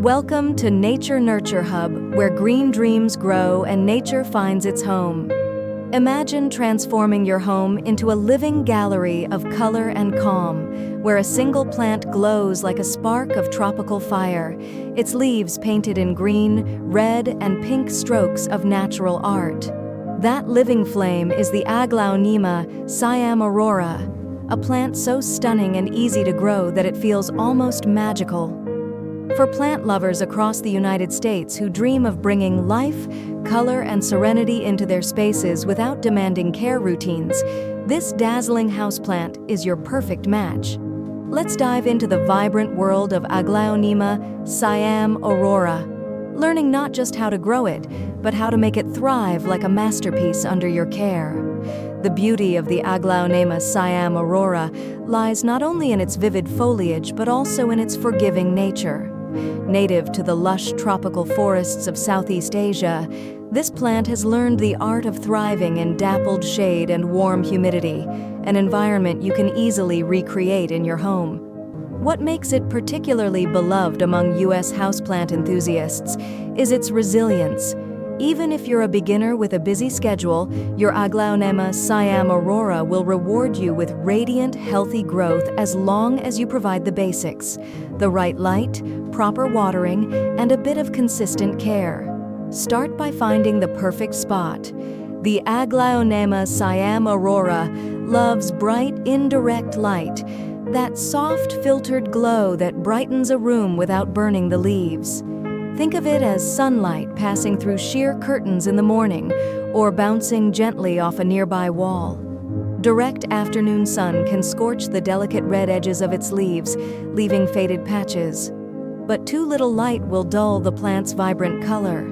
Welcome to Nature Nurture Hub, where green dreams grow and nature finds its home. Imagine transforming your home into a living gallery of color and calm, where a single plant glows like a spark of tropical fire, its leaves painted in green, red, and pink strokes of natural art. That living flame is the Aglaonema Siam Aurora, a plant so stunning and easy to grow that it feels almost magical. For plant lovers across the United States who dream of bringing life, color, and serenity into their spaces without demanding care routines, this dazzling houseplant is your perfect match. Let's dive into the vibrant world of Aglaonema Siam Aurora, learning not just how to grow it, but how to make it thrive like a masterpiece under your care. The beauty of the Aglaonema Siam Aurora lies not only in its vivid foliage, but also in its forgiving nature. Native to the lush tropical forests of Southeast Asia, this plant has learned the art of thriving in dappled shade and warm humidity, an environment you can easily recreate in your home. What makes it particularly beloved among U.S. houseplant enthusiasts is its resilience. Even if you're a beginner with a busy schedule, your Aglaonema Siam Aurora will reward you with radiant, healthy growth as long as you provide the basics: the right light, proper watering, and a bit of consistent care. Start by finding the perfect spot. The Aglaonema Siam Aurora loves bright, indirect light, that soft, filtered glow that brightens a room without burning the leaves. Think of it as sunlight passing through sheer curtains in the morning or bouncing gently off a nearby wall. Direct afternoon sun can scorch the delicate red edges of its leaves, leaving faded patches. But too little light will dull the plant's vibrant color.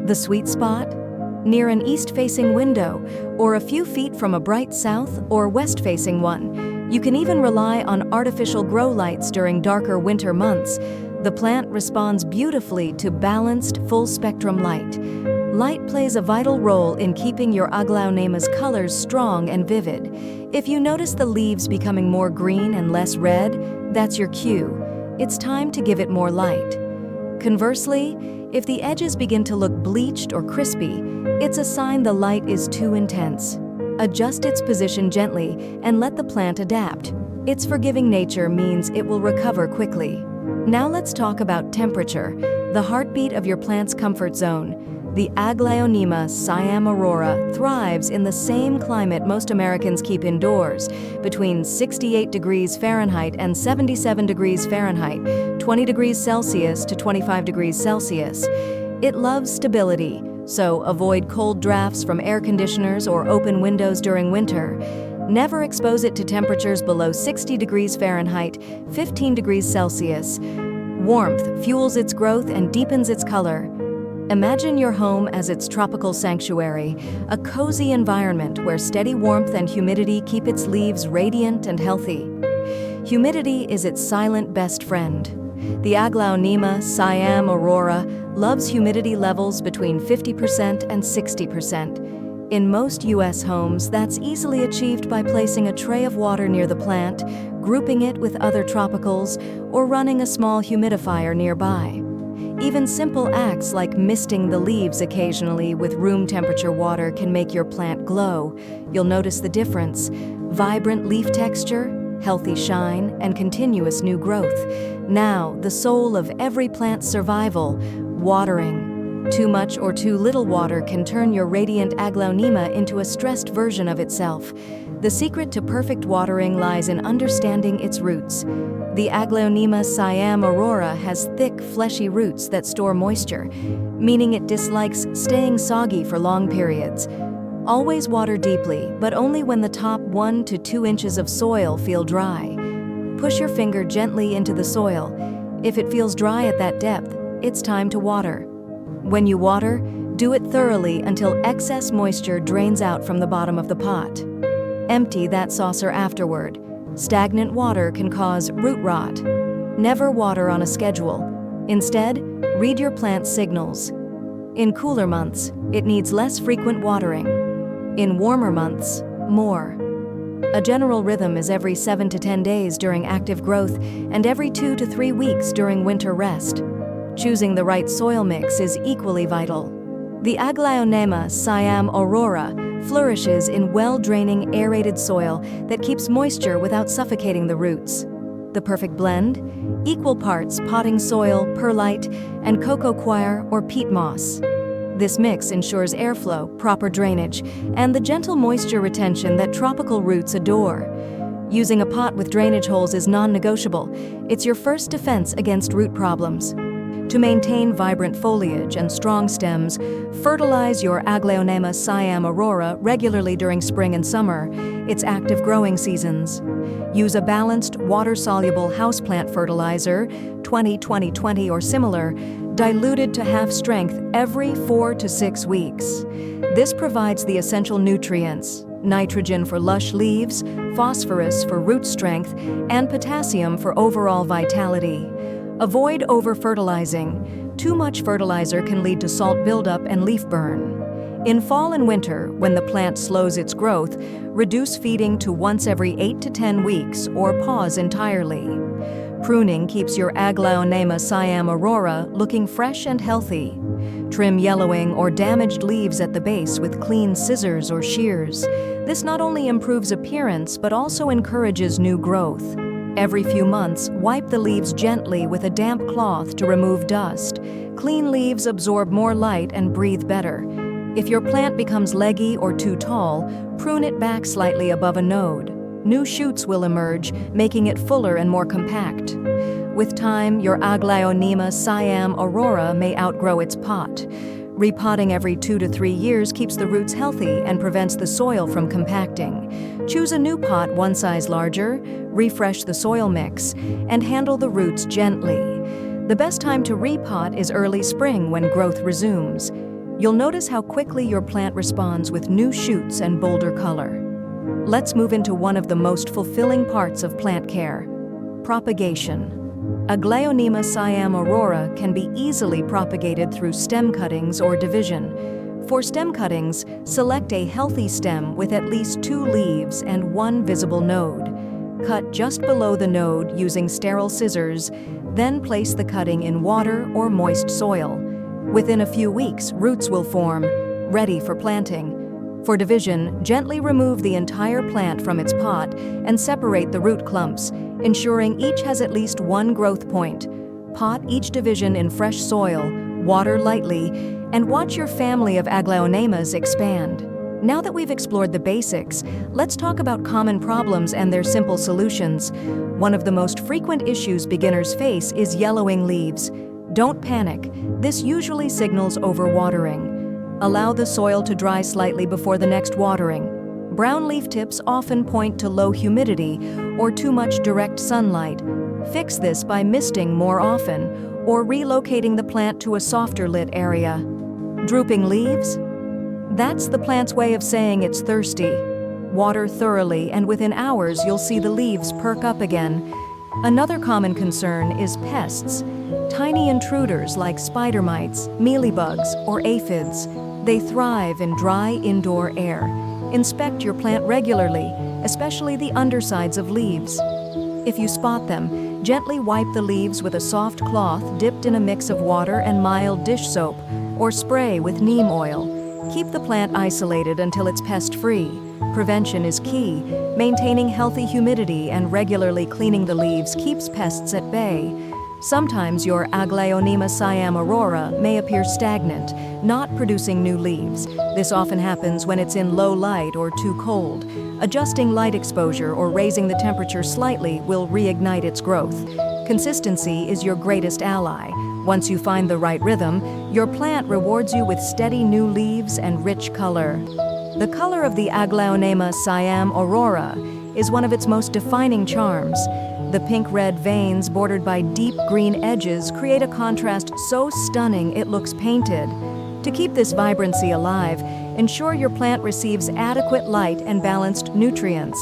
The sweet spot? Near an east-facing window or a few feet from a bright south or west-facing one. You can even rely on artificial grow lights during darker winter months. The plant responds beautifully to balanced, full-spectrum light. Light plays a vital role in keeping your Aglaonema's colors strong and vivid. If you notice the leaves becoming more green and less red, that's your cue. It's time to give it more light. Conversely, if the edges begin to look bleached or crispy, it's a sign the light is too intense. Adjust its position gently and let the plant adapt. Its forgiving nature means it will recover quickly. Now let's talk about temperature, the heartbeat of your plant's comfort zone. The Aglaonema Siam Aurora thrives in the same climate most Americans keep indoors, between 68 degrees Fahrenheit and 77 degrees Fahrenheit, 20 degrees Celsius to 25 degrees Celsius. It loves stability, so avoid cold drafts from air conditioners or open windows during winter. Never expose it to temperatures below 60 degrees Fahrenheit, 15 degrees Celsius. Warmth fuels its growth and deepens its color. Imagine your home as its tropical sanctuary, a cozy environment where steady warmth and humidity keep its leaves radiant and healthy. Humidity is its silent best friend. The Aglaonema Siam Aurora loves humidity levels between 50% and 60%. In most U.S. homes, that's easily achieved by placing a tray of water near the plant, grouping it with other tropicals, or running a small humidifier nearby. Even simple acts like misting the leaves occasionally with room temperature water can make your plant glow. You'll notice the difference: vibrant leaf texture, healthy shine, and continuous new growth. Now, the soul of every plant's survival: watering. Too much or too little water can turn your radiant Aglaonema into a stressed version of itself. The secret to perfect watering lies in understanding its roots. The Aglaonema Siam Aurora has thick, fleshy roots that store moisture, meaning it dislikes staying soggy for long periods. Always water deeply, but only when the top 1 to 2 inches of soil feel dry. Push your finger gently into the soil. If it feels dry at that depth, it's time to water. When you water, do it thoroughly until excess moisture drains out from the bottom of the pot. Empty that saucer afterward. Stagnant water can cause root rot. Never water on a schedule. Instead, read your plant's signals. In cooler months, it needs less frequent watering. In warmer months, more. A general rhythm is every 7 to 10 days during active growth and every 2 to 3 weeks during winter rest. Choosing the right soil mix is equally vital. The Aglaonema Siam Aurora flourishes in well-draining, aerated soil that keeps moisture without suffocating the roots. The perfect blend? Equal parts potting soil, perlite, and cocoa coir or peat moss. This mix ensures airflow, proper drainage, and the gentle moisture retention that tropical roots adore. Using a pot with drainage holes is non-negotiable. It's your first defense against root problems. To maintain vibrant foliage and strong stems, fertilize your Aglaonema Siam Aurora regularly during spring and summer, its active growing seasons. Use a balanced, water-soluble houseplant fertilizer, 20-20-20 or similar, diluted to half strength every 4 to 6 weeks. This provides the essential nutrients: nitrogen for lush leaves, phosphorus for root strength, and potassium for overall vitality. Avoid over-fertilizing. Too much fertilizer can lead to salt buildup and leaf burn. In fall and winter, when the plant slows its growth, reduce feeding to once every 8 to 10 weeks or pause entirely. Pruning keeps your Aglaonema Siam Aurora looking fresh and healthy. Trim yellowing or damaged leaves at the base with clean scissors or shears. This not only improves appearance but also encourages new growth. Every few months, wipe the leaves gently with a damp cloth to remove dust. Clean leaves absorb more light and breathe better. If your plant becomes leggy or too tall, prune it back slightly above a node. New shoots will emerge, making it fuller and more compact. With time, your Aglaonema Siam Aurora may outgrow its pot. Repotting every 2 to 3 years keeps the roots healthy and prevents the soil from compacting. Choose a new pot one size larger, refresh the soil mix, and handle the roots gently. The best time to repot is early spring when growth resumes. You'll notice how quickly your plant responds with new shoots and bolder color. Let's move into one of the most fulfilling parts of plant care: propagation. Aglaonema Siam Aurora can be easily propagated through stem cuttings or division. For stem cuttings, select a healthy stem with at least 2 leaves and 1 visible node. Cut just below the node using sterile scissors, then place the cutting in water or moist soil. Within a few weeks, roots will form, ready for planting. For division, gently remove the entire plant from its pot and separate the root clumps, ensuring each has at least 1 growth point. Pot each division in fresh soil, water lightly, and watch your family of Aglaonemas expand. Now that we've explored the basics, let's talk about common problems and their simple solutions. One of the most frequent issues beginners face is yellowing leaves. Don't panic. This usually signals overwatering. Allow the soil to dry slightly before the next watering. Brown leaf tips often point to low humidity or too much direct sunlight. Fix this by misting more often or relocating the plant to a softer lit area. Drooping leaves? That's the plant's way of saying it's thirsty. Water thoroughly, and within hours you'll see the leaves perk up again. Another common concern is pests. Tiny intruders like spider mites, mealybugs, or aphids. They thrive in dry indoor air. Inspect your plant regularly, especially the undersides of leaves. If you spot them, gently wipe the leaves with a soft cloth dipped in a mix of water and mild dish soap, or spray with neem oil. Keep the plant isolated until it's pest-free. Prevention is key. Maintaining healthy humidity and regularly cleaning the leaves keeps pests at bay. Sometimes your Aglaonema Siam Aurora may appear stagnant, not producing new leaves. This often happens when it's in low light or too cold. Adjusting light exposure or raising the temperature slightly will reignite its growth. Consistency is your greatest ally. Once you find the right rhythm, your plant rewards you with steady new leaves and rich color. The color of the Aglaonema Siam Aurora is one of its most defining charms. The pink-red veins bordered by deep green edges create a contrast so stunning it looks painted. To keep this vibrancy alive, ensure your plant receives adequate light and balanced nutrients.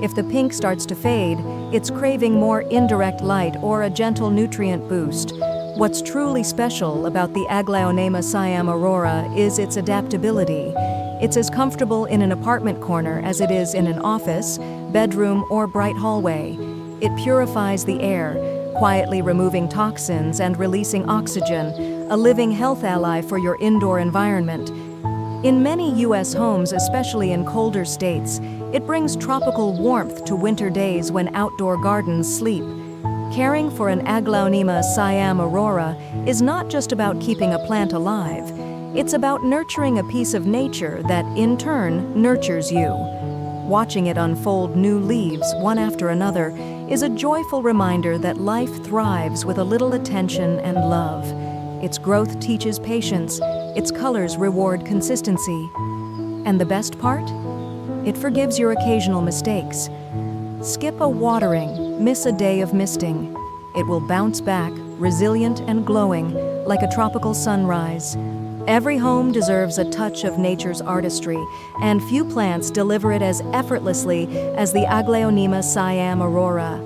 If the pink starts to fade, it's craving more indirect light or a gentle nutrient boost. What's truly special about the Aglaonema Siam Aurora is its adaptability. It's as comfortable in an apartment corner as it is in an office, bedroom, or bright hallway. It purifies the air, quietly removing toxins and releasing oxygen, a living health ally for your indoor environment. In many U.S. homes, especially in colder states, it brings tropical warmth to winter days when outdoor gardens sleep. Caring for an Aglaonema Siam Aurora is not just about keeping a plant alive. It's about nurturing a piece of nature that, in turn, nurtures you. Watching it unfold new leaves, one after another, is a joyful reminder that life thrives with a little attention and love. Its growth teaches patience, its colors reward consistency. And the best part? It forgives your occasional mistakes. Skip a watering, miss a day of misting. It will bounce back, resilient and glowing, like a tropical sunrise. Every home deserves a touch of nature's artistry, and few plants deliver it as effortlessly as the Aglaonema Siam Aurora.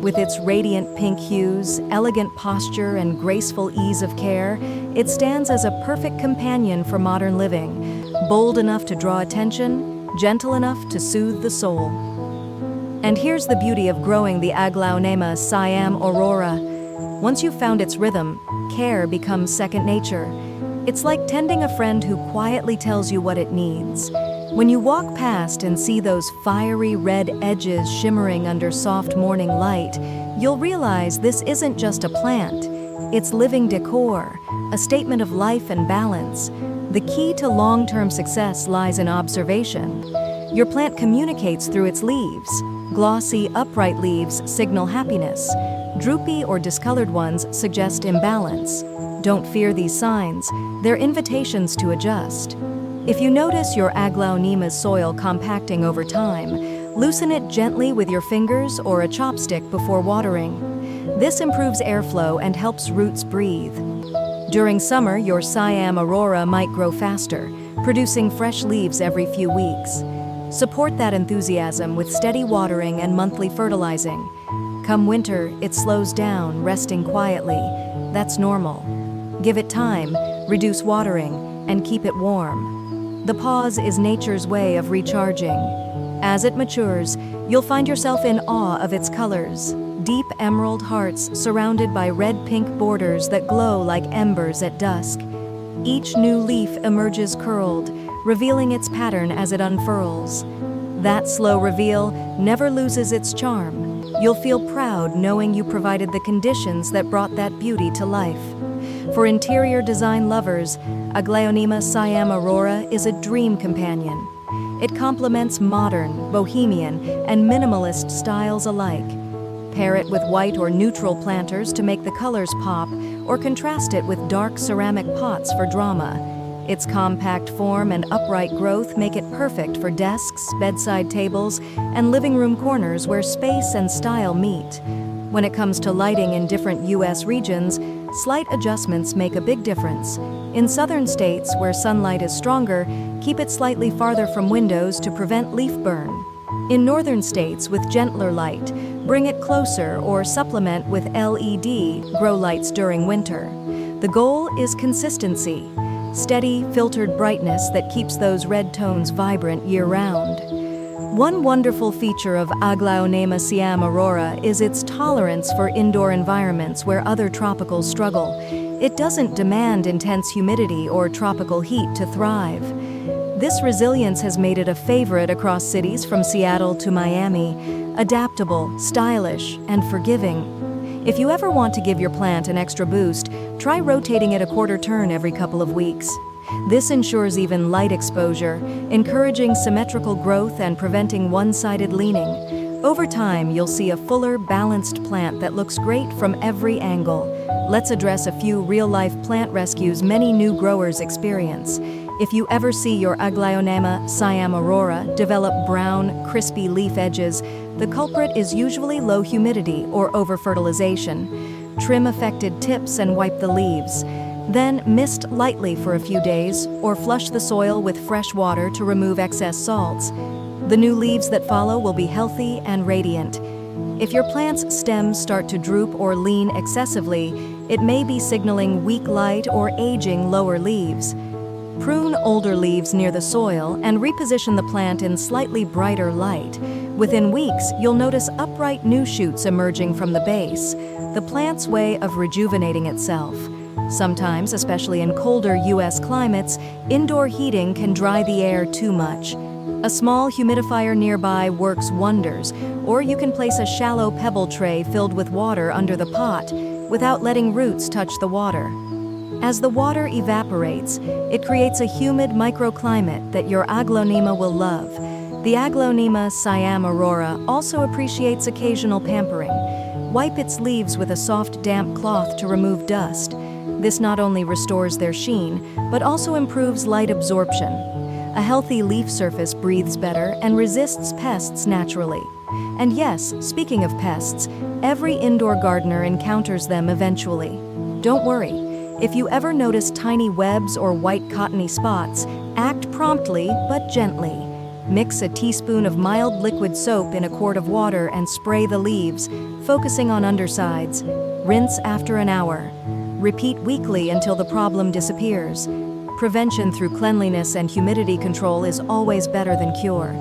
With its radiant pink hues, elegant posture, and graceful ease of care, it stands as a perfect companion for modern living, bold enough to draw attention, gentle enough to soothe the soul. And here's the beauty of growing the Aglaonema Siam Aurora. Once you've found its rhythm, care becomes second nature. It's like tending a friend who quietly tells you what it needs. When you walk past and see those fiery red edges shimmering under soft morning light, you'll realize this isn't just a plant. It's living decor, a statement of life and balance. The key to long-term success lies in observation. Your plant communicates through its leaves. Glossy, upright leaves signal happiness. Droopy or discolored ones suggest imbalance. Don't fear these signs, they're invitations to adjust. If you notice your Aglaonema's soil compacting over time, loosen it gently with your fingers or a chopstick before watering. This improves airflow and helps roots breathe. During summer, your Siam Aurora might grow faster, producing fresh leaves every few weeks. Support that enthusiasm with steady watering and monthly fertilizing. Come winter, it slows down, resting quietly. That's normal. Give it time, reduce watering, and keep it warm. The pause is nature's way of recharging. As it matures, you'll find yourself in awe of its colors. Deep emerald hearts surrounded by red-pink borders that glow like embers at dusk. Each new leaf emerges curled, revealing its pattern as it unfurls. That slow reveal never loses its charm. You'll feel proud knowing you provided the conditions that brought that beauty to life. For interior design lovers, Aglaonema Siam Aurora is a dream companion. It complements modern, bohemian, and minimalist styles alike. Pair it with white or neutral planters to make the colors pop, or contrast it with dark ceramic pots for drama. Its compact form and upright growth make it perfect for desks, bedside tables, and living room corners where space and style meet. When it comes to lighting in different U.S. regions, slight adjustments make a big difference. In southern states, where sunlight is stronger, keep it slightly farther from windows to prevent leaf burn. In northern states with gentler light, bring it closer or supplement with LED grow lights during winter. The goal is consistency, steady, filtered brightness that keeps those red tones vibrant year-round. One wonderful feature of Aglaonema Siam Aurora is its tolerance for indoor environments where other tropicals struggle. It doesn't demand intense humidity or tropical heat to thrive. This resilience has made it a favorite across cities from Seattle to Miami, adaptable, stylish, and forgiving. If you ever want to give your plant an extra boost, try rotating it a quarter turn every couple of weeks. This ensures even light exposure, encouraging symmetrical growth and preventing one-sided leaning. Over time, you'll see a fuller, balanced plant that looks great from every angle. Let's address a few real-life plant rescues many new growers experience. If you ever see your Aglaonema Siam Aurora develop brown, crispy leaf edges, the culprit is usually low humidity or over-fertilization. Trim affected tips and wipe the leaves. Then mist lightly for a few days or flush the soil with fresh water to remove excess salts. The new leaves that follow will be healthy and radiant. If your plant's stems start to droop or lean excessively, it may be signaling weak light or aging lower leaves. Prune older leaves near the soil and reposition the plant in slightly brighter light. Within weeks, you'll notice upright new shoots emerging from the base. the plant's way of rejuvenating itself. Sometimes, especially in colder U.S. climates, indoor heating can dry the air too much. A small humidifier nearby works wonders, or you can place a shallow pebble tray filled with water under the pot without letting roots touch the water. As the water evaporates, it creates a humid microclimate that your aglaonema will love. The Aglaonema Siam Aurora also appreciates occasional pampering. Wipe its leaves with a soft, damp cloth to remove dust. This not only restores their sheen, but also improves light absorption. A healthy leaf surface breathes better and resists pests naturally. And yes, speaking of pests, every indoor gardener encounters them eventually. Don't worry. If you ever notice tiny webs or white cottony spots, act promptly but gently. Mix a teaspoon of mild liquid soap in a quart of water and spray the leaves, focusing on undersides. Rinse after an hour. Repeat weekly until the problem disappears. Prevention through cleanliness and humidity control is always better than cure.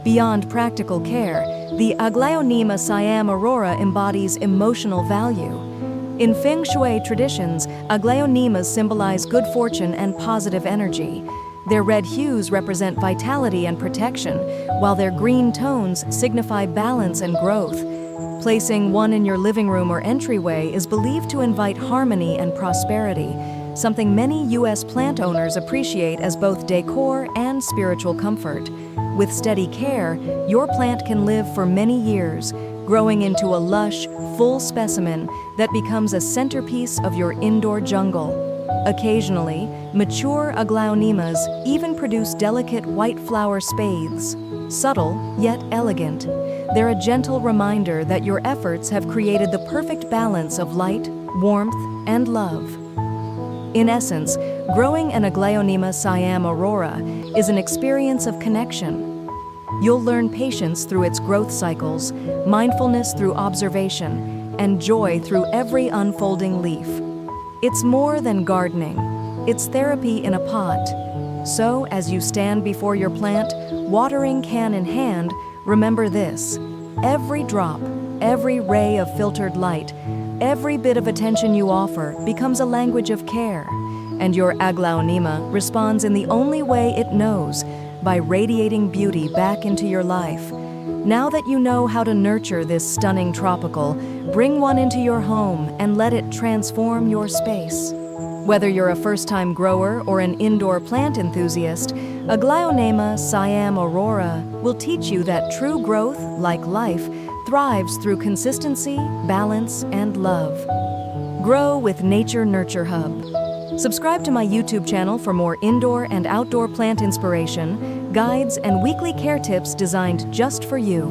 Beyond practical care, the Aglaonema Siam Aurora embodies emotional value. In Feng Shui traditions, aglaonemas symbolize good fortune and positive energy. Their red hues represent vitality and protection, while their green tones signify balance and growth. Placing one in your living room or entryway is believed to invite harmony and prosperity, something many U.S. plant owners appreciate as both decor and spiritual comfort. With steady care, your plant can live for many years, growing into a lush, full specimen that becomes a centerpiece of your indoor jungle. Occasionally, mature aglaonemas even produce delicate white flower spathes. Subtle, yet elegant. They're a gentle reminder that your efforts have created the perfect balance of light, warmth, and love. In essence, growing an Aglaonema Siam Aurora is an experience of connection. You'll learn patience through its growth cycles, mindfulness through observation, and joy through every unfolding leaf. It's more than gardening. It's therapy in a pot. So, as you stand before your plant, watering can in hand, remember this. Every drop, every ray of filtered light, every bit of attention you offer becomes a language of care. And your aglaonema responds in the only way it knows, by radiating beauty back into your life. Now that you know how to nurture this stunning tropical, bring one into your home and let it transform your space. Whether you're a first-time grower or an indoor plant enthusiast, Aglaonema Siam Aurora will teach you that true growth, like life, thrives through consistency, balance, and love. Grow with Nature Nurture Hub. Subscribe to my YouTube channel for more indoor and outdoor plant inspiration, guides, and weekly care tips designed just for you.